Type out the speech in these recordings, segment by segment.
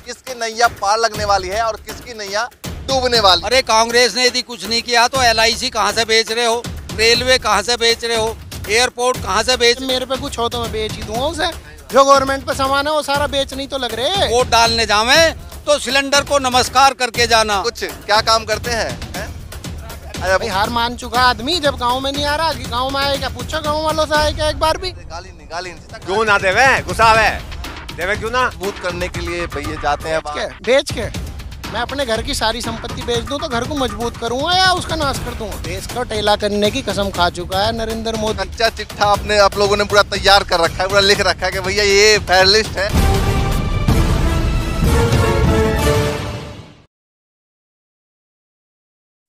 किसकी नैया पार लगने वाली है और किसकी नैया डूबने वाली। अरे कांग्रेस ने यदि कुछ नहीं किया तो LIC कहाँ से बेच रहे हो, रेलवे कहाँ से बेच रहे हो, एयरपोर्ट कहाँ से बेच। मेरे पे कुछ हो तो मैं बेच ही दूंगा उसे। जो गवर्नमेंट पे सामान है वो सारा बेच नहीं तो लग रहे। वोट डालने जावे तो सिलेंडर को नमस्कार करके जाना। कुछ क्या काम करते हैं? भाई हार मान चुका आदमी, जब गांव में नहीं आ रहा कि गांव में आए क्या? पूछो गांव वालों से आए क्या एक बार भी? गाली क्यों ना देवे, गुस्सा देवे क्यों ना? मजबूत करने के लिए भैया जाते हैं बेच के मैं अपने घर की सारी संपत्ति बेच दूं तो घर को मजबूत करूंगा या उसका नाश कर दूंगा? देश को टेला करने की कसम खा चुका है नरेंद्र मोदी। कच्चा चिट्ठा आप लोगों ने पूरा तैयार कर रखा है, पूरा लिख रखा है कि भैया ये फेडरलिस्ट है।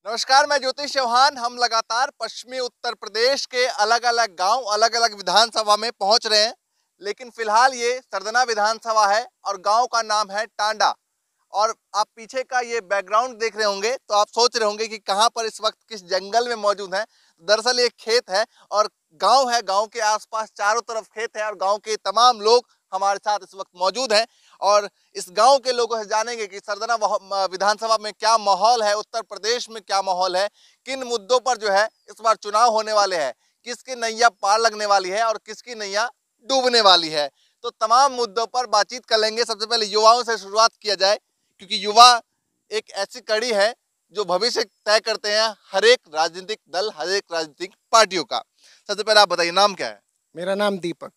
नमस्कार, मैं ज्योतिष चौहान। हम लगातार पश्चिमी उत्तर प्रदेश के अलग अलग गांव, अलग अलग विधानसभा में पहुंच रहे हैं, लेकिन फिलहाल ये सरदना विधानसभा है और गांव का नाम है टांडा। और आप पीछे का ये बैकग्राउंड देख रहे होंगे तो आप सोच रहे होंगे कि कहां पर इस वक्त किस जंगल में मौजूद है। दरअसल ये खेत है और गांव है, गांव के आसपास चारों तरफ खेत है और गांव के तमाम लोग हमारे साथ इस वक्त मौजूद हैं और इस गांव के लोगों से जानेंगे कि सरदना विधानसभा में क्या माहौल है, उत्तर प्रदेश में क्या माहौल है, किन मुद्दों पर जो है इस बार चुनाव होने वाले हैं, किसकी नैया पार लगने वाली है और किसकी नैया डूबने वाली है। तो तमाम मुद्दों पर बातचीत कर लेंगे। सबसे पहले युवाओं से शुरुआत किया जाए, क्योंकि युवा एक ऐसी कड़ी है जो भविष्य तय करते हैं हर एक राजनीतिक दल, हर एक राजनीतिक पार्टियों का। सबसे पहले आप बताइए, नाम क्या है? मेरा नाम दीपक।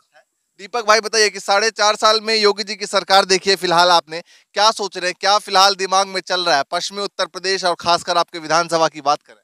दीपक भाई बताइए कि 4.5 साल में योगी जी की सरकार देखी है, फिलहाल आपने क्या सोच रहे हैं, क्या फिलहाल दिमाग में चल रहा है पश्चिमी उत्तर प्रदेश और खासकर आपके विधानसभा की बात करें?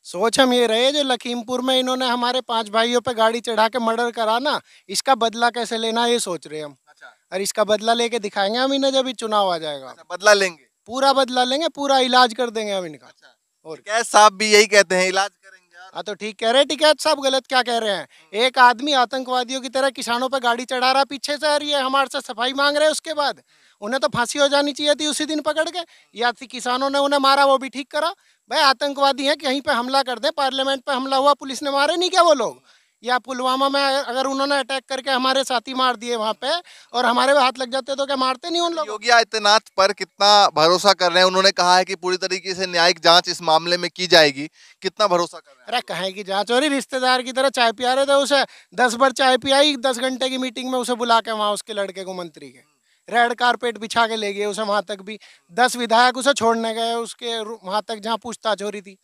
सोच हम ये रहे जो लखीमपुर में इन्होंने हमारे 5 भाइयों पे गाड़ी चढ़ा के मर्डर करा ना, इसका बदला कैसे लेना ये सोच रहे हम। अच्छा। और इसका बदला लेके दिखाएंगे हम इन्हें जब भी चुनाव आ जाएगा। अच्छा, बदला लेंगे? पूरा बदला लेंगे, पूरा इलाज कर देंगे हम इनका। अच्छा। और टिकैत साहब भी यही कहते हैं, इलाज करेंगे। हाँ तो ठीक कह रहे हैं, टिकैत साहब गलत क्या कह रहे हैं? एक आदमी आतंकवादियों की तरह किसानों पे गाड़ी चढ़ा रहा, पीछे से आ रही है, हमारे से सफाई मांग रहे हैं, उसके बाद उन्हें तो फांसी हो जानी चाहिए थी उसी दिन पकड़ के। या किसानों ने उन्हें मारा, वो भी ठीक करा। भाई आतंकवादी हैं, कहीं पे हमला कर दे, पार्लियामेंट पे हमला हुआ, पुलिस ने मारे नहीं क्या वो लोग? या पुलवामा में अगर उन्होंने अटैक करके हमारे साथी मार दिए वहाँ पे और हमारे पे हाथ लग जाते तो क्या मारते नहीं उन लोग? योगी आदित्यनाथ पर कितना भरोसा कर रहे हैं? उन्होंने कहा है कि पूरी तरीके से न्यायिक जांच इस मामले में की जाएगी, कितना भरोसा कर रहे हैं? अरे कहे की जांच हो रही, रिश्तेदार की तरह चाय पिया रहे थे उसे। 10 बार चाय पियाई, 10 घंटे की मीटिंग में उसे बुला के वहाँ उसके लड़के को, मंत्री के रेड कारपेट बिछा के ले गए उसे वहां तक भी। 10 विधायक उसे छोड़ने गए उसके वहां तक जहाँ पूछताछ हो रही थी।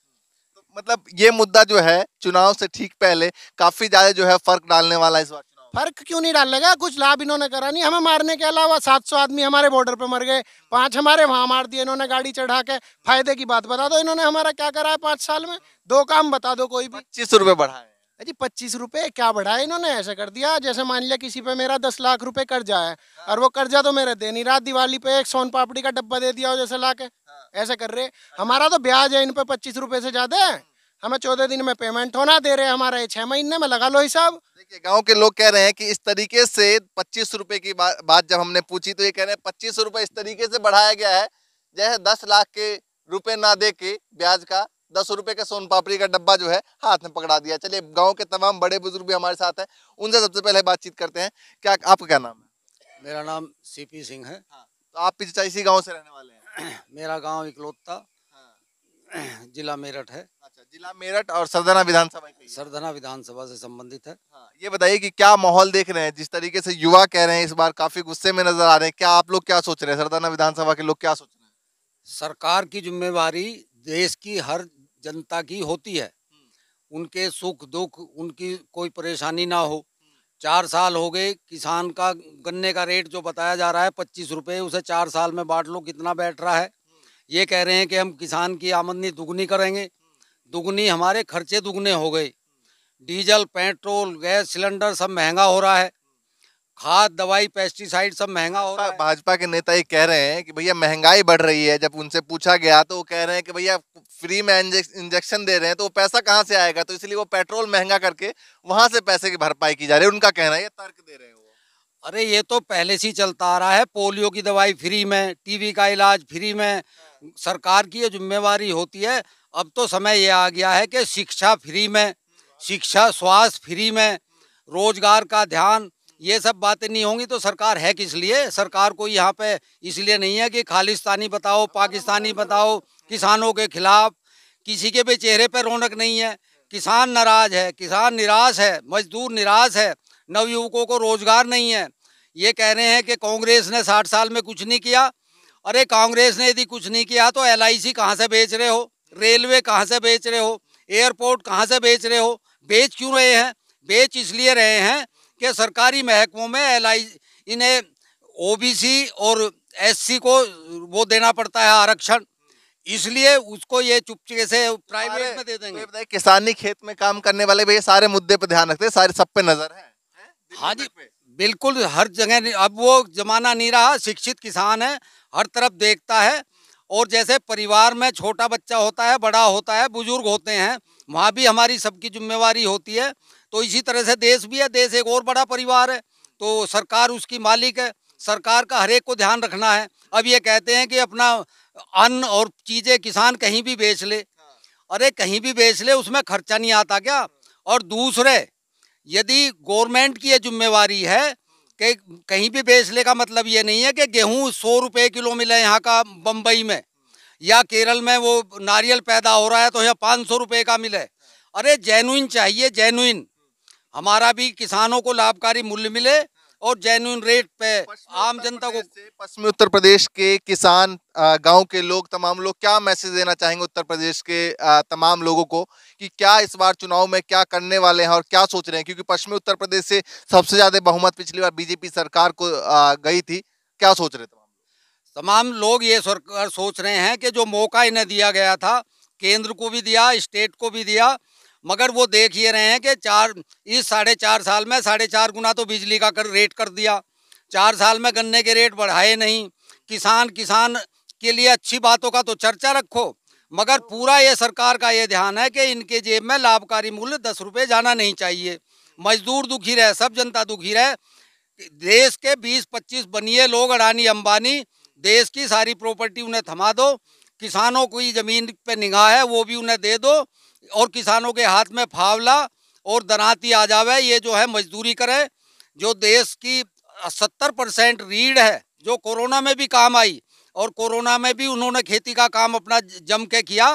मतलब ये मुद्दा जो है चुनाव से ठीक पहले काफी ज्यादा जो है फर्क डालने वाला है इस बार चुनाव। फर्क क्यों नहीं डालेगा? कुछ लाभ इन्होंने करा नहीं हमें मारने के अलावा। 700 आदमी हमारे बॉर्डर पे मर गए, 5 हमारे वहां मार दिए इन्होंने गाड़ी चढ़ा के। फायदे की बात बता दो, इन्होंने हमारा क्या करा है 5 साल में? 2 काम बता दो कोई भी। 25 रुपए बढ़ाए जी 25 रुपए क्या बढ़ाए इन्होंने? ऐसे कर दिया जैसे मान लिया किसी पे मेरा 10 लाख रुपए कर्जा है और वो कर्जा तो मेरे दे नहीं रहा, दिवाली पे एक सोन पापड़ी का डब्बा दे दिया हो जैसे ला के। ऐसे कर रहे। हमारा तो ब्याज है इन पे 25 रुपए से ज्यादा है। हमें 14 दिन में पेमेंट होना दे रहे, हमारा 6 महीने में, लगा लो हिसाब। देखिए गांव के लोग कह रहे हैं कि इस तरीके से 25 रुपए की बात जब हमने पूछी तो ये कह रहे हैं 25 रुपए इस तरीके से बढ़ाया गया है जैसे 10 लाख के रुपए ना दे के ब्याज का 10 रुपए का सोन पापड़ी का डब्बा जो है हाथ में पकड़ा दिया। चलिए गांव के तमाम बड़े बुजुर्ग भी हमारे साथ हैं, उनसे सबसे पहले बातचीत करते हैं। क्या आपका क्या नाम है? मेरा नाम CP सिंह है। हाँ, तो आप इसी गाँव से रहने वाले हैं? मेरा गाँव इकलौता, जिला मेरठ है। अच्छा, जिला मेरठ और सरदना विधानसभा सरदना विधानसभा से संबंधित है। हाँ, ये बताइए कि क्या माहौल देख रहे हैं? जिस तरीके से युवा कह रहे हैं इस बार काफी गुस्से में नजर आ रहे हैं, क्या आप लोग क्या सोच रहे हैं? सरदना विधानसभा के लोग क्या सोच रहे हैं? सरकार की जिम्मेवारी देश की हर जनता की होती है, उनके सुख दुख, उनकी कोई परेशानी ना हो। 4 साल हो गए, किसान का गन्ने का रेट जो बताया जा रहा है 25 रुपये, उसे 4 साल में बांट लो, कितना बैठ रहा है? ये कह रहे हैं कि हम किसान की आमदनी दुगनी करेंगे। दुगनी, हमारे खर्चे दुगने हो गए। डीजल, पेट्रोल, गैस सिलेंडर सब महंगा हो रहा है। खाद, दवाई, पेस्टिसाइड सब महंगा हो रहा है। भाजपा के नेता ये कह रहे हैं कि भैया महंगाई बढ़ रही है। जब उनसे पूछा गया तो वो कह रहे हैं कि भैया फ्री में इंजेक्शन दे रहे हैं तो वो पैसा कहाँ से आएगा, तो इसलिए वो पेट्रोल महंगा करके वहां से पैसे की भरपाई की जा रही है। उनका कहना है, ये तर्क दे रहे हैं वो। अरे ये तो पहले से ही चलता आ रहा है। पोलियो की दवाई फ्री में, टीबी का इलाज फ्री में, सरकार की ये जिम्मेवारी होती है। अब तो समय ये आ गया है कि शिक्षा फ्री में, शिक्षा स्वास्थ्य फ्री में, रोजगार का ध्यान, ये सब बातें नहीं होंगी तो सरकार है किस लिए? सरकार कोई यहाँ पे इसलिए नहीं है कि खालिस्तानी बताओ, पाकिस्तानी बताओ, किसानों के खिलाफ। किसी के भी चेहरे पे रौनक नहीं है। किसान नाराज है, किसान निराश है, मजदूर निराश है, नवयुवकों को रोजगार नहीं है। ये कह रहे हैं कि कांग्रेस ने 60 साल में कुछ नहीं किया। अरे कांग्रेस ने यदि कुछ नहीं किया तो LIC कहाँ से बेच रहे हो, रेलवे कहाँ से बेच रहे हो, एयरपोर्ट कहाँ से बेच रहे हो? बेच क्यों रहे हैं? बेच इसलिए रहे हैं कि सरकारी महकमों में इन्हें OBC और SC को वो देना पड़ता है आरक्षण, इसलिए उसको ये चुपके से प्राइवेट में दे देंगे। तो बताइए, किसानी खेत में काम करने वाले भैया सारे मुद्दे पे ध्यान रखते हैं, सारे सब पे नजर है? हाँ जी, बिल्कुल हर जगह। अब वो जमाना नहीं रहा, शिक्षित किसान है, हर तरफ देखता है। और जैसे परिवार में छोटा बच्चा होता है, बड़ा होता है, बुजुर्ग होते हैं, वहाँ भी हमारी सबकी जिम्मेवारी होती है। तो इसी तरह से देश भी है, देश एक और बड़ा परिवार है, तो सरकार उसकी मालिक है। सरकार का हर एक को ध्यान रखना है। अब ये कहते हैं कि अपना अन्न और चीज़ें किसान कहीं भी बेच ले। अरे कहीं भी बेच ले, उसमें खर्चा नहीं आता क्या? और दूसरे, यदि गवर्नमेंट की ये जिम्मेवारी है कि कहीं भी बेचने का मतलब ये नहीं है कि गेहूं 100 रुपये किलो मिले यहाँ का बम्बई में, या केरल में वो नारियल पैदा हो रहा है तो यहाँ 500 रुपये का मिले। अरे जेन्युइन चाहिए, जेन्युइन। हमारा भी किसानों को लाभकारी मूल्य मिले और जेन्युइन रेट पे आम जनता को। पश्चिमी उत्तर प्रदेश के किसान, गांव के लोग, तमाम लोग क्या मैसेज देना चाहेंगे उत्तर प्रदेश के तमाम लोगों को कि क्या इस बार चुनाव में क्या करने वाले हैं और क्या सोच रहे हैं? क्योंकि पश्चिमी उत्तर प्रदेश से सबसे ज्यादा बहुमत पिछली बार बीजेपी सरकार को गई थी। क्या सोच रहे तमाम लोग? ये सरकार सोच रहे हैं कि जो मौका इन्हें दिया गया था, केंद्र को भी दिया, स्टेट को भी दिया, मगर वो देख ये रहे हैं कि इस 4.5 साल में 4.5 गुना तो बिजली का रेट कर दिया। 4 साल में गन्ने के रेट बढ़ाए नहीं। किसान के लिए अच्छी बातों का तो चर्चा रखो, मगर पूरा ये सरकार का ये ध्यान है कि इनके जेब में लाभकारी मूल्य 10 रुपये जाना नहीं चाहिए। मजदूर दुखी रहे, सब जनता दुखी रहे। देश के 20-25 बनिए लोग, अडानी अंबानी, देश की सारी प्रॉपर्टी उन्हें थमा दो। किसानों को ज़मीन पे निगाह है वो भी उन्हें दे दो, और किसानों के हाथ में फावला और दराती आ जावे। ये जो है मजदूरी करे। जो देश की 70% रीढ़ है, जो कोरोना में भी काम आई, और कोरोना में भी उन्होंने खेती का काम अपना जम के किया,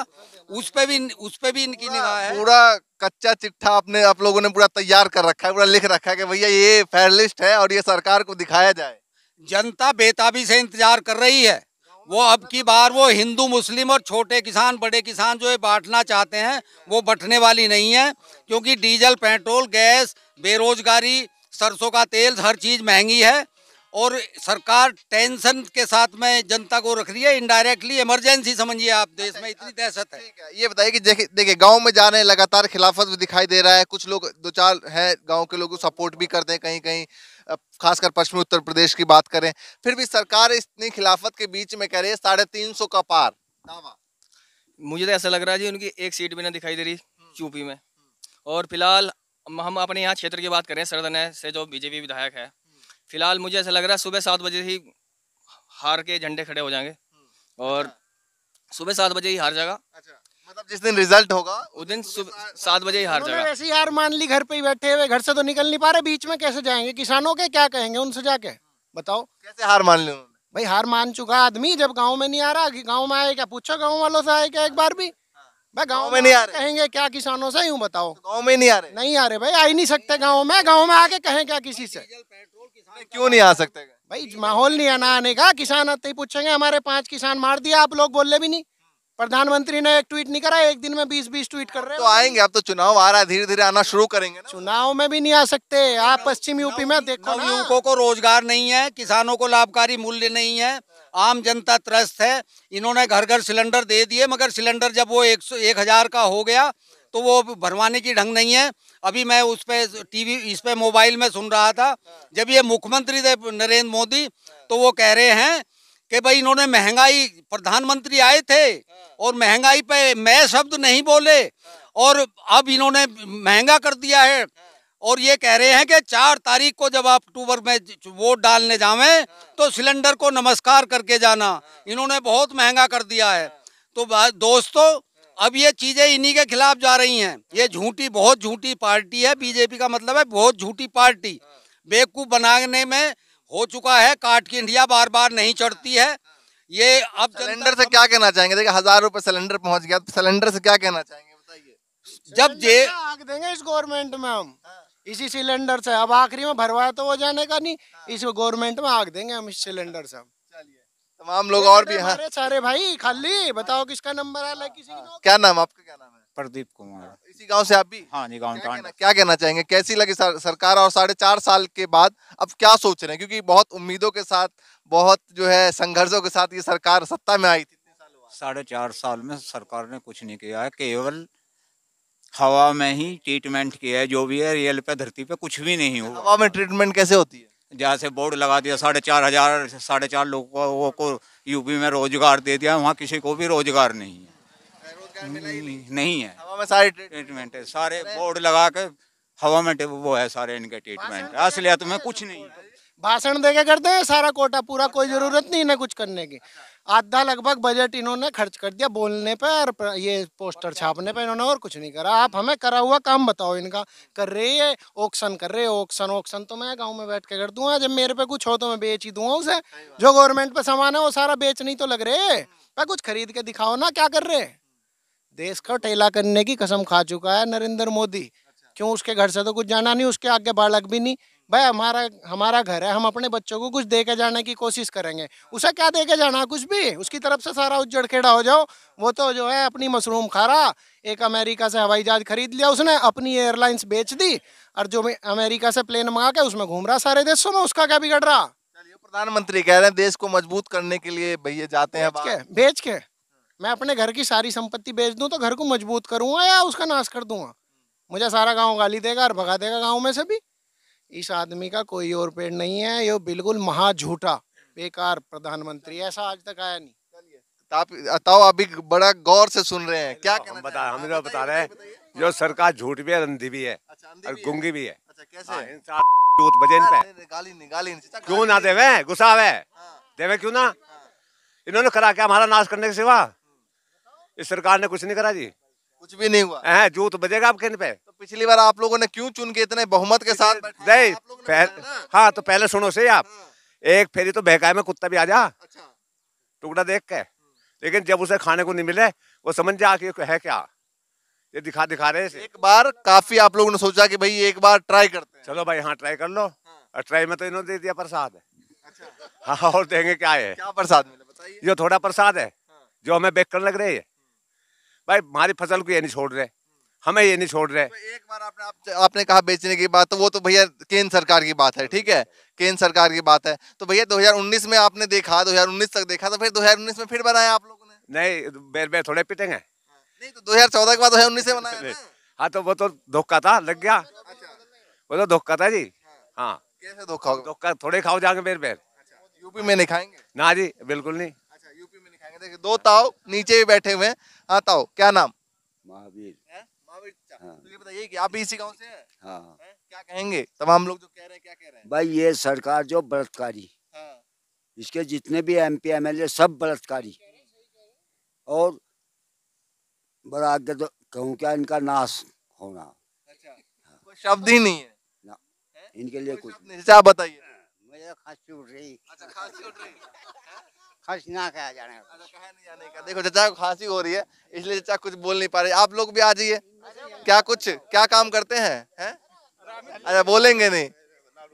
उस पे भी इनकी निगाह है। पूरा कच्चा चिट्ठा आप लोगों ने पूरा तैयार कर रखा है, पूरा लिख रखा है कि भैया ये फेयर लिस्ट है और ये सरकार को दिखाया जाए। जनता बेताबी से इंतजार कर रही है। वो अब की बार वो हिंदू मुस्लिम और छोटे किसान बड़े किसान जो ये बांटना चाहते हैं वो बंटने वाली नहीं है, क्योंकि डीजल, पेट्रोल, गैस, बेरोजगारी, सरसों का तेल, हर चीज़ महंगी है, और सरकार टेंशन के साथ में जनता को रख रही है। इनडायरेक्टली इमरजेंसी समझिए आप, देश में इतनी दहशत है। ये बताइए कि देखिए गांव में जा रहे हैं, लगातार खिलाफत भी दिखाई दे रहा है। कुछ लोग, 2-4 हैं गांव के लोग सपोर्ट भी करते हैं कहीं कहीं, खासकर पश्चिमी उत्तर प्रदेश की बात करें। फिर भी सरकार इतनी खिलाफत के बीच में कह रही है 350 का पार दावा। मुझे तो ऐसा लग रहा है जी उनकी एक सीट भी ना दिखाई दे रही यूपी में। और फिलहाल हम अपने यहाँ क्षेत्र की बात करें, सरदने से जो बीजेपी विधायक है, फिलहाल मुझे ऐसा लग रहा है सुबह 7 बजे ही हार के झंडे खड़े हो जाएंगे, और सुबह 7 बजे ही हार जाएगा। मतलब जिस दिन रिजल्ट होगा उस दिन सुबह 7 बजे ही हार जाएगा। वैसे ही हार मान ली, घर पे ही बैठे हुए, घर से तो निकल नहीं पा रहे, बीच में कैसे जाएंगे? किसानों के क्या कहेंगे उनसे जाके? बताओ कैसे हार मान ली उन्होंने? भाई हार मान चुका आदमी, जब गांव में नहीं आ रहा, गांव में आए क्या? पूछो गांव वालों से, आए क्या एक बार भी? भाई गांव में नहीं आ रहे, कहेंगे क्या किसानों से? यूं बताओ, गांव में नहीं आ रहे? नहीं आ रहे भाई, आ ही नहीं सकते गांव में आके कहें क्या किसी से? क्यों नहीं आ सकते? भाई माहौल नहीं आना आने का। किसान आते ही पूछेंगे हमारे 5 किसान मार दिया, आप लोग बोले भी नहीं। प्रधानमंत्री ने एक ट्वीट नहीं करा, एक दिन में 20-20 ट्वीट कर रहे हैं। तो आएंगे, अब तो चुनाव आ रहा है, धीरे धीरे आना शुरू करेंगे ना। चुनाव में भी नहीं आ सकते आप। पश्चिम यूपी में देखो ना, युवकों को रोजगार नहीं है, किसानों को लाभकारी मूल्य नहीं है, आम जनता त्रस्त है। इन्होंने घर घर सिलेंडर दे दिए, मगर सिलेंडर जब वो 1,000 का हो गया तो वो भरवाने की ढंग नहीं है। अभी मैं उस पे टीवी, इस पे मोबाइल में सुन रहा था, जब ये मुख्यमंत्री थे नरेंद्र मोदी, तो वो कह रहे हैं कि भाई इन्होंने महंगाई, प्रधानमंत्री आए थे और महंगाई पे मैं शब्द नहीं बोले, और अब इन्होंने महंगा कर दिया है। और ये कह रहे हैं कि 4 तारीख को जब आप अक्टूबर में वोट डालने जावें तो सिलेंडर को नमस्कार करके जाना। इन्होंने बहुत महंगा कर दिया है। तो दोस्तों, अब ये चीज़ें इन्हीं के खिलाफ जा रही हैं। ये झूठी, बहुत झूठी पार्टी है बीजेपी का, मतलब है बहुत झूठी पार्टी। बेवकूफ बनाने में हो चुका है। काट की इंडिया बार बार नहीं चढ़ती है। ये अब सिलेंडर से क्या कहना चाहेंगे? देखिए 1000 रुपए सिलेंडर पहुंच गया, तो सिलेंडर से क्या कहना चाहेंगे बताइए? जब जे आग देंगे इस गवर्नमेंट में हम इसी सिलेंडर से। अब आखिरी में भरवाया तो वो जाने का नहीं, इस गवर्नमेंट में आग देंगे हम इस सिलेंडर से। तमाम लोग और भी हाँ, हमारे सारे भाई खाली बताओ किसका नंबर आ रहा है, किसी की क्या नाम आपका, क्या नाम है? प्रदीप कुमार। इसी गांव से आप भी? हाँ जी, गाँव टांडा। क्या कहना चाहेंगे, कैसी लगी सरकार? और 4.5 साल के बाद अब क्या सोच रहे हैं? क्योंकि बहुत उम्मीदों के साथ, बहुत जो है संघर्षों के साथ ये सरकार सत्ता में आई थी। 4.5 साल में सरकार ने कुछ नहीं किया है, केवल हवा में ही ट्रीटमेंट किया है। जो भी है रियल पे, धरती पे कुछ भी नहीं हुआ। हवा में ट्रीटमेंट कैसे होती है? जैसे बोर्ड लगा दिया, 4,500 4.5 लोगों को यूपी में रोजगार दे दिया, वहाँ किसी को भी रोजगार नहीं है। नहीं है, हवा में सारे ट्रीटमेंट है। सारे बोर्ड लगा के हवा में वो है सारे इनके ट्रीटमेंट। असलियत में कुछ नहीं है। भाषण देके करते हैं सारा कोटा पूरा, कोई जरूरत नहीं इन्हें कुछ करने की। आधा लगभग बजट इन्होंने खर्च कर दिया बोलने पे और ये पोस्टर छापने पे, इन्होंने और कुछ नहीं करा। आप हमें करा हुआ काम बताओ इनका। कर रही है ऑक्शन, कर रहे ऑक्शन। ऑक्शन तो मैं गांव में बैठ के कर दूंगा, जब मेरे पे कुछ हो तो मैं बेच ही दूंगा उसे। जो गवर्नमेंट पे सामान है वो सारा बेच नहीं तो लग रहे, मैं कुछ खरीद के दिखाओ ना क्या कर रहे। देश का टेला करने की कसम खा चुका है नरेंद्र मोदी। क्यों? उसके घर से तो कुछ जाना नहीं, उसके आगे बालक भी नहीं। भाई हमारा घर है, हम अपने बच्चों को कुछ दे के जाने की कोशिश करेंगे। उसे क्या दे के जाना? कुछ भी। उसकी तरफ से सारा उज्जड़ खेड़ा हो जाओ। वो तो जो है अपनी मशरूम खा रहा। एक अमेरिका से हवाई जहाज खरीद लिया उसने, अपनी एयरलाइंस बेच दी, और जो अमेरिका से प्लेन मंगा के उसमें घूम रहा सारे देशों में। उसका क्या बिगड़ रहा? प्रधानमंत्री कह रहे हैं देश को मजबूत करने के लिए भैया जाते हैं बेच के मैं अपने घर की सारी संपत्ति बेच दूं तो घर को मजबूत करूंगा या उसका नाश कर दूंगा? मुझे सारा गांव गाली देगा और भगा देगा गांव में से भी। इस आदमी का कोई और पेड़ नहीं है, ये बिल्कुल महा झूठा बेकार प्रधानमंत्री, ऐसा आज तक आया नहीं। ताओ अभी बड़ा गौर से सुन रहे हैं, क्या कहना बता, हम तो बता रहे हैं जो सरकार झूठ भी है, अंधी भी है और गुंगी भी है। अच्छा, कैसे? बजे इन पे गाली नहीं क्यों ना देवे, गुस्सा है देवे क्यों ना? इन्होंने करा क्या हमारा नाश करने के सिवा? इस सरकार ने कुछ नहीं करा जी, कुछ भी नहीं हुआ है। जूत बजेगा आपके इन पे। तो पिछली बार आप लोगों ने क्यों चुन के इतने बहुमत के साथ नहीं हाँ, तो पहले सुनो से आप, एक फेरी तो बहकाए में कुत्ता भी आ जा टुकड़ा देख के, लेकिन जब उसे खाने को नहीं मिले वो समझ जा कि है क्या, ये दिखा रहे हैं। एक बार काफी आप लोगों ने सोचा कि भाई एक बार ट्राई करते हैं। चलो भाई, हाँ ट्राई कर लो। और ट्राई में तो इन्होंने दे दिया प्रसाद। हाँ, और देंगे क्या है? क्या प्रसाद मिला बताइए? जो थोड़ा प्रसाद है जो हमें बेच कर लग रहे है। भाई हमारी फसल को ये नहीं छोड़ रहे, हमें ये नहीं छोड़ रहे। तो एक बार आपने कहा बेचने की बात, तो वो तो भैया केंद्र सरकार की बात है, ठीक है, केंद्र सरकार की बात है। तो भैया 2019 में आपने देखा, 2019 तक देखा, तो फिर 2019 में फिर बनाया आप लोगों ने? नहीं, बेर थोड़े पिटेंगे। नहीं तो 2014 के बाद 2019 से बनाया ना? हाँ, तो वो तो धोखा था, लग गया। वो तो धोखा था जी। हाँ, कैसे धोखा होगा? धोखा थोड़े खाओ जाएंगे बेर। यूपी में नहीं खाएंगे? ना जी, बिल्कुल नहीं। अच्छा, यूपी में नहीं खाएंगे। देखिए दो ताऊ नीचे भी बैठे हुए हैं। हाँ ताऊ, क्या नाम? महावीर। महावीर चाचा। हाँ। तो ये बताइए कि आप भी इसी गांव से हैं? हाँ क्या कहेंगे तमाम लोग जो कह रहे हैं, क्या कह रहे हैं? भाई, ये सरकार जो बलात्कारी, हाँ। इसके जितने भी MP MLA सब बलात्कारी, और बड़ा आगे तो कहूँ क्या, इनका नाश होना। अच्छा, कोई शब्द ही नहीं है ना इनके लिए कुछ नहीं। चाचा आप बताइए। मुझे खांसी उठ रही। अच्छा, खांसी उठ रही है? खांसी ना कहा जाने। अच्छा, कहा नहीं जाने का। देखो चाचा को खांसी हो रही है, इसलिए चाचा कुछ बोल नहीं पा रहे। आप लोग भी आ जाइए। क्या काम करते हैं? अच्छा, बोलेंगे नहीं?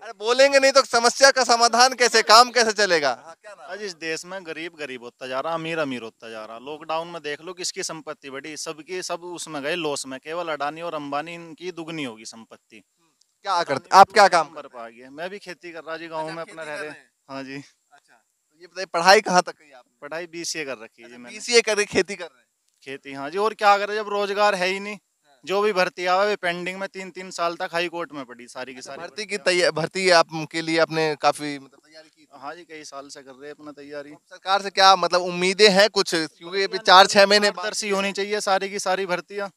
अरे बोलेंगे नहीं तो समस्या का समाधान कैसे, काम कैसे चलेगा? आज इस देश में गरीब होता जा रहा, अमीर होता जा रहा। लॉकडाउन में देख लो किसकी संपत्ति बढ़ी, सबकी सब उसमें गए लॉस में। केवल अडानी और अंबानी इनकी दुगनी होगी संपत्ति। क्या करते आप, क्या काम कर पाएंगे? मैं भी खेती कर रहा जी, गाँव में अपना रह रहे। हाँ जी। अच्छा, तो ये बताइए पढ़ाई कहाँ तक की आपने? पढ़ाई BCA कर रखी है जी मैंने। BCA करके खेती कर रहे हैं? खेती, हाँ जी। और क्या करे, जब रोजगार है ही नहीं। जो भी भर्ती आवे वे पेंडिंग में 3-3 साल तक हाई कोर्ट में पड़ी सारी की सारी। भर्ती आपके लिए आपने काफी मतलब तैयारी की? हाँ जी, कई साल से कर रहे हैं अपना तैयारी। सरकार से क्या मतलब उम्मीदें हैं कुछ, क्योंकि अभी 4-6 महीने पारदर्शी होनी चाहिए सारी की सारी भर्तियाँ।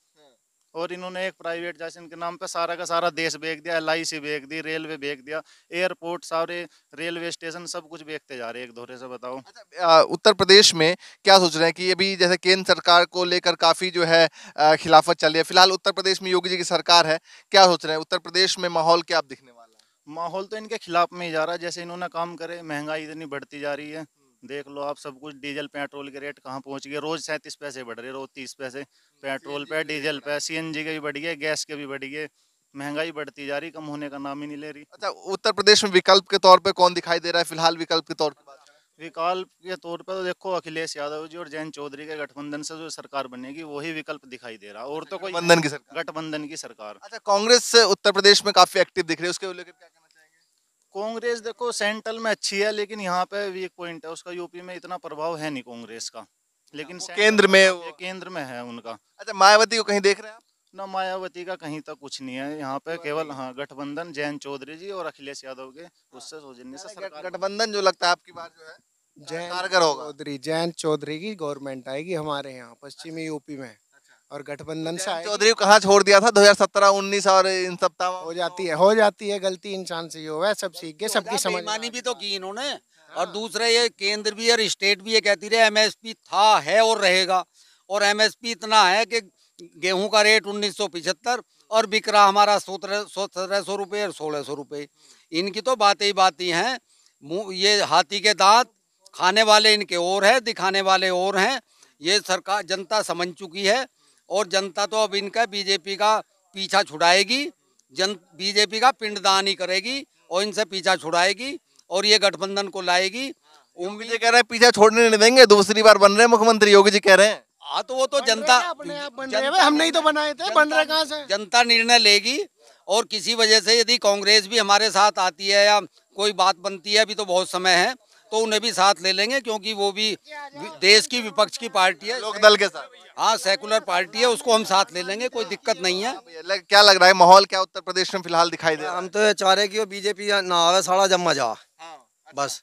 और इन्होंने एक प्राइवेट जैसे इनके नाम पे सारा का सारा देश बेच दिया। LIC बेच दी, रेलवे बेच दिया, एयरपोर्ट, सारे रेलवे स्टेशन सब कुछ बेचते जा रहे हैं एक धोरे से। बताओ। अच्छा, उत्तर प्रदेश में क्या सोच रहे हैं कि अभी जैसे केंद्र सरकार को लेकर काफी जो है खिलाफत चल रही है, फिलहाल उत्तर प्रदेश में योगी जी की सरकार है, क्या सोच रहे हैं उत्तर प्रदेश में माहौल क्या अब दिखने वाला है? माहौल तो इनके खिलाफ में ही जा रहा है। जैसे इन्होंने काम करे, महंगाई इतनी बढ़ती जा रही है, देख लो आप सब कुछ। डीजल पेट्रोल के रेट कहाँ पहुंच गए, रोज 37 पैसे बढ़ रहे, रोज 30 पैसे पेट्रोल पे, डीजल पे, सीएनजी के भी बढ़ गए, गैस के भी बढ़ गए। महंगाई बढ़ती जा रही, कम होने का नाम ही नहीं ले रही। अच्छा, उत्तर प्रदेश में विकल्प के तौर पे कौन दिखाई दे रहा है फिलहाल? विकल्प के तौर पे बात करें। विकल्प के तौर पर तो देखो अखिलेश यादव जी और जयंत चौधरी के गठबंधन से जो सरकार बनेगी वही विकल्प दिखाई दे रहा, और तो कोई गठबंधन की सरकार। गठबंधन की सरकार। अच्छा, कांग्रेस उत्तर प्रदेश में काफी एक्टिव दिख रही है, उसके लेकर क्या कहना चाहेंगे? कांग्रेस देखो सेंट्रल में अच्छी है, लेकिन यहाँ पे वीक पॉइंट है उसका। यूपी में इतना प्रभाव है नहीं कांग्रेस का, लेकिन केंद्र में केंद्र में है उनका। अच्छा, मायावती को कहीं देख रहे हैं आप? ना, मायावती का कहीं तक कुछ नहीं है यहाँ पे, केवल हाँ गठबंधन जयंत चौधरी जी और अखिलेश यादव के उससे सौजन्य से सरकार। गठबंधन जो लगता है आपकी बात जो है कारगर होगा। जयंत चौधरी की गवर्नमेंट आएगी हमारे यहाँ पश्चिमी यूपी में, और गठबंधन से आएगी। चौधरी को कहाँ छोड़ दिया था 2017, 19 और इन सब हो जाती है गलती इंसान से ही हो, सब सीख गए, सबकी समझ। बेईमानी भी तो की इन्होंने। और दूसरे ये केंद्र भी और स्टेट भी ये कहती रहे एमएसपी था, है और रहेगा। और एमएसपी इतना है कि गेहूं का रेट 1975 और बिक रहा हमारा 1700 रुपये और 1600 रुपये। इनकी तो बातें ही बातें हैं। ये हाथी के दांत, खाने वाले इनके और है, दिखाने वाले और हैं। ये सरकार जनता समझ चुकी है, और जनता तो अब इनका बीजेपी का पीछा छुड़ाएगी। बीजेपी का पिंडदान ही करेगी और इनसे पीछा छुड़ाएगी, और ये गठबंधन को लाएगी। योगी जी कह रहे हैं पीछा छोड़ने नहीं देंगे, दूसरी बार बन रहे हैं मुख्यमंत्री योगी जी कह रहे हैं। हाँ, तो वो तो जनता हम नहीं तो बनाए थे, बन रहे कहाँ से? जनता निर्णय लेगी। और किसी वजह से यदि कांग्रेस भी हमारे साथ आती है या कोई बात बनती है, अभी तो बहुत समय है, तो उन्हें भी साथ ले लेंगे, क्योंकि वो भी देश की विपक्ष की पार्टी है, लोकदल के साथ। हाँ, सेकुलर पार्टी है, उसको हम साथ ले लेंगे, कोई दिक्कत नहीं है। क्या लग रहा है माहौल क्या उत्तर प्रदेश में फिलहाल दिखाई दे रहा है? हम तो ये चाह रहे कि बीजेपी ना आवे, सारा जमा जा। बस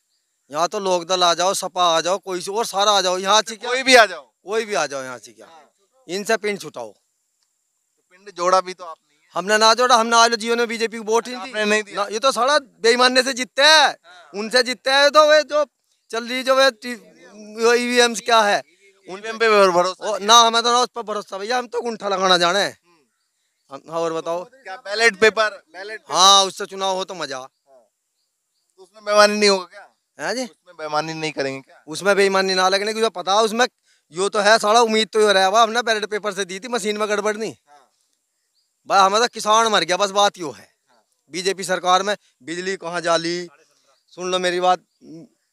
यहाँ तो लोकदल आ जाओ, सपा आ जाओ, कोई और सारा आ जाओ, यहाँ से कोई भी आ जाओ, कोई भी आ जाओ यहाँ से, क्या इनसे पिंड छुटाओ। पिंड जोड़ा भी तो आप नहीं है। हमने ना जोड़ा, हमने आज जीवन में बीजेपी को वोट ही नहीं दी। ये तो सारा बेईमानी से जीतते हैं, उनसे जीतते हैं। तो वे जो चल रही जो ईवीएम क्या है, उन पे भरोसा ना, हमें तो ना उस पर भरोसा भैया, हम तो गुंठा लगाना जाने। और बताओ क्या बैलेट पेपर? हाँ, उससे चुनाव हो तो मजा। तो उसमें बेईमानी नहीं होगा क्या? है जी, उसमें बेईमानी नहीं करेंगे क्या? उसमें बेईमानी ना लगने की पता है उसमें। यो तो है सारा उम्मीद तो रहा हुआ, हमने बैलेट पेपर से दी थी, मशीन में गड़बड़ नहीं। भाई हमें तो किसान मर गया, बस बात यो है। बीजेपी सरकार में बिजली कहाँ जाली, सुन लो मेरी बात,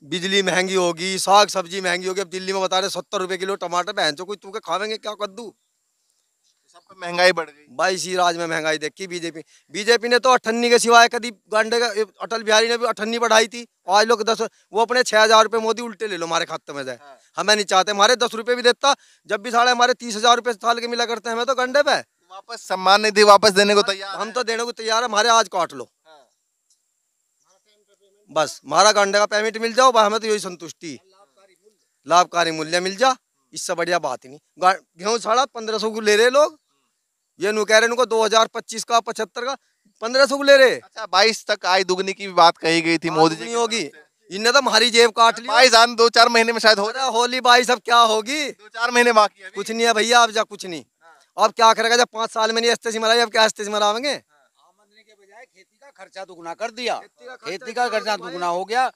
बिजली महंगी होगी, साग सब्जी महंगी होगी। अब दिल्ली में बता रहे 70 रुपए किलो टमाटर, बहन चो कोई तू के खावेंगे क्या कद्दू? सब पे महंगाई बढ़ गई। 22 राज में महंगाई देखी बीजेपी ने तो 98 के सिवाय कभी गांडे का, अटल बिहारी ने भी 98 बढ़ाई थी। आज लोग 10, वो अपने 6000 रुपये मोदी उल्टे ले लो हमारे खाते में जाए। हमें नहीं चाहते, हमारे 10 रुपये भी देता, जब भी साढ़े हमारे 30,000 रुपये साल के मिला करते हैं, हमें तो गंडे पे वापस सम्मान निधि वापस देने को तैयार? हम तो देने को तैयार है, हमारे आज काट लो, बस हमारा गंडे का पेमेंट मिल जाओ, हमें तो यही संतुष्टि, लाभकारी मूल्य मिल जा, इससे बढ़िया बात ही नहीं। गेहूँ 1550 को ले रहे लोग, ये नु कह रहे उनको 2025 का 75 का 1500 को ले रहे। अच्छा, 22 तक आय दुगनी की भी बात कही गई थी मोदी जी। नहीं होगी, इनने तो हमारी जेब काट ली। 22 आने 2-4 महीने में शायद हो जाए। होली 22 अब क्या होगी, 2-4 महीने बाकी है। कुछ नहीं है भैया, अब जा कुछ नहीं। अब क्या करेगा, जब 5 साल में नहीं अस्ते से मराई, अब क्या अस्ते से मरावेंगे? आमदनी के बजाय खेती का खर्चा दुगना कर दिया, खेती का खर्चा दुगना हो गया।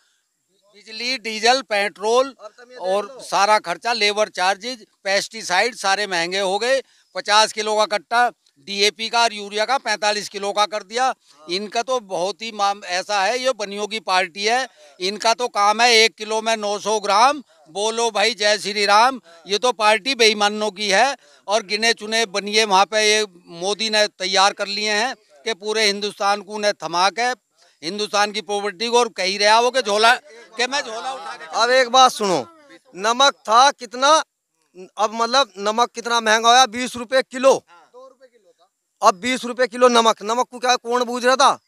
बिजली, डीजल, पेट्रोल और सारा खर्चा, लेबर चार्जेज, पेस्टिसाइड सारे महंगे हो गए। 50 किलो का कट्टा डीएपी का और यूरिया का 45 किलो का कर दिया। इनका तो बहुत ही ऐसा है, ये बनियों की पार्टी है। इनका तो काम है 1 किलो में 900 ग्राम, बोलो भाई जय श्री राम। ये तो पार्टी बेईमानों की है, और गिने चुने बनिए वहाँ पे ये मोदी ने तैयार कर लिए हैं कि पूरे हिंदुस्तान को उन्हें थमा के हिंदुस्तान की प्रॉपर्टी को, और कही रहा वो कि झोला के मैं झोला उठा के। अब एक बात सुनो, नमक था कितना, अब मतलब नमक कितना महंगा होया, 20 रुपए किलो। अब 20 रुपए किलो नमक को क्या कौन बूझ रहा था?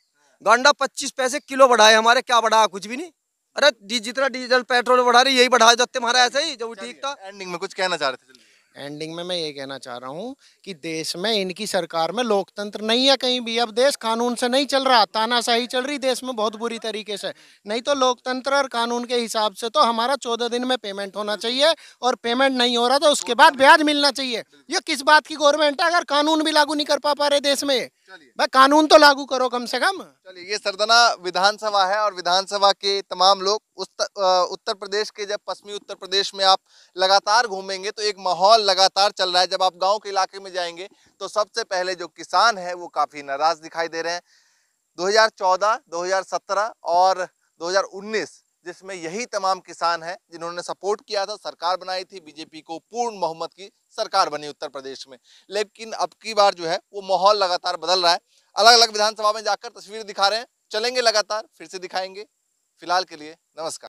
गांडा 25 पैसे किलो बढ़ाए हमारे, क्या बढ़ाया? कुछ भी नहीं। अरे जितना डीजल पेट्रोल बढ़ा रही, यही बढ़ाए जाते हमारा, ऐसे ही जो ठीक था। एंडिंग में कुछ कहना चाह रहे थे? एंडिंग में मैं ये कहना चाह रहा हूँ कि देश में, इनकी सरकार में लोकतंत्र नहीं है कहीं भी। अब देश कानून से नहीं चल रहा, तानाशाही चल रही देश में बहुत बुरी तरीके से। नहीं तो लोकतंत्र और कानून के हिसाब से तो हमारा 14 दिन में पेमेंट होना चाहिए, और पेमेंट नहीं हो रहा तो उसके बाद ब्याज मिलना चाहिए। ये किस बात की गवर्नमेंट है अगर कानून भी लागू नहीं कर पा रहे देश में? चलिए भाई कानून तो लागू करो कम से कम। चलिए, ये सरदना विधानसभा है और विधानसभा के तमाम लोग उत्तर प्रदेश के, जब पश्चिमी उत्तर प्रदेश में आप लगातार घूमेंगे तो एक माहौल लगातार चल रहा है। जब आप गांव के इलाके में जाएंगे तो सबसे पहले जो किसान है वो काफी नाराज दिखाई दे रहे हैं। 2014, 2017 और 2019 जिसमें यही तमाम किसान हैं जिन्होंने सपोर्ट किया था, सरकार बनाई थी बीजेपी को, पूर्ण बहुमत की सरकार बनी उत्तर प्रदेश में। लेकिन अब की बार जो है वो माहौल लगातार बदल रहा है। अलग अलग विधानसभा में जाकर तस्वीर दिखा रहे हैं, चलेंगे लगातार, फिर से दिखाएंगे। फिलहाल के लिए नमस्कार।